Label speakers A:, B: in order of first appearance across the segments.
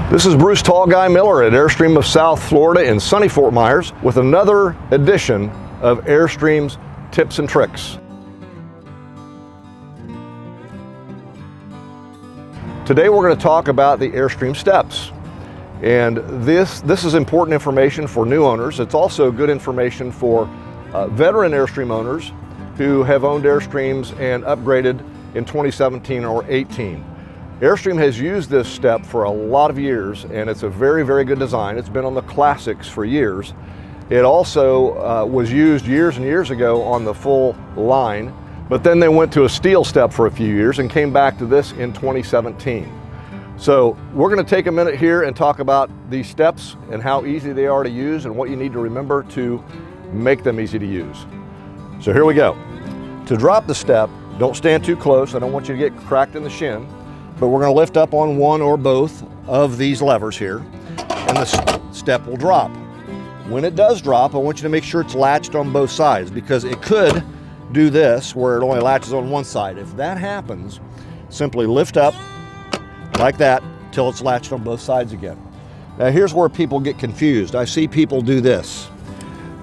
A: This is Bruce Tall Guy Miller at Airstream of South Florida in sunny Fort Myers with another edition of Airstream's Tips and Tricks. Today we're going to talk about the Airstream steps. And this is important information for new owners. It's also good information for veteran Airstream owners who have owned Airstreams and upgraded in 2017 or 18. Airstream has used this step for a lot of years, and it's a very, very good design. It's been on the classics for years. It also was used years and years ago on the full line, but then they went to a steel step for a few years and came back to this in 2017. So we're going to take a minute here and talk about these steps and how easy they are to use and what you need to remember to make them easy to use. So here we go. To drop the step, don't stand too close. I don't want you to get cracked in the shin. But we're going to lift up on one or both of these levers here, and the step will drop. When it does drop, I want you to make sure it's latched on both sides, because it could do this where it only latches on one side. If that happens, simply lift up like that till it's latched on both sides again. Now here's where people get confused. I see people do this.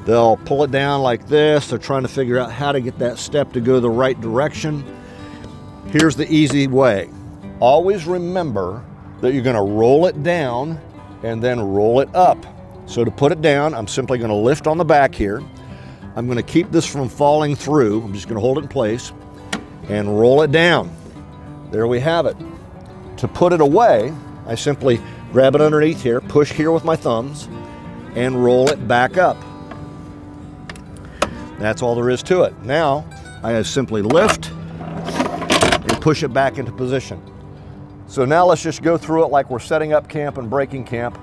A: They'll pull it down like this. They're trying to figure out how to get that step to go the right direction. Here's the easy way. Always remember that you're going to roll it down and then roll it up. So to put it down, I'm simply going to lift on the back here. I'm going to keep this from falling through. I'm just going to hold it in place and roll it down. There we have it. To put it away, I simply grab it underneath here, push here with my thumbs, and roll it back up. That's all there is to it. Now, I simply lift and push it back into position. So now let's just go through it like we're setting up camp and breaking camp,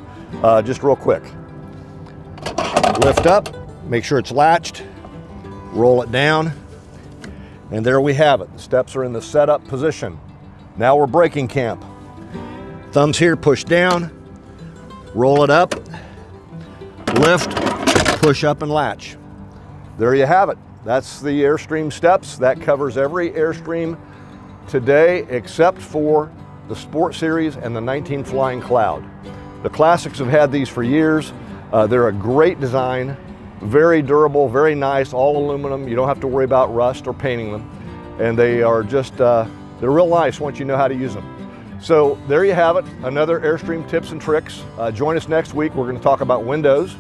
A: just real quick. Lift up, make sure it's latched, roll it down, and there we have it. The steps are in the setup position. Now we're breaking camp. Thumbs here, push down, roll it up, lift, push up and latch. There you have it. That's the Airstream steps. That covers every Airstream today except for the Sport Series and the 19 Flying Cloud. The classics have had these for years. They're a great design, very durable, very nice, all aluminum. You don't have to worry about rust or painting them. And they are just, they're real nice once you know how to use them. So there you have it, another Airstream tips and tricks. Join us next week. We're going to talk about windows.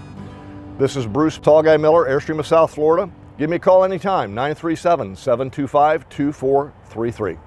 A: This is Bruce Tall Guy Miller, Airstream of South Florida. Give me a call anytime, 937-725-2433.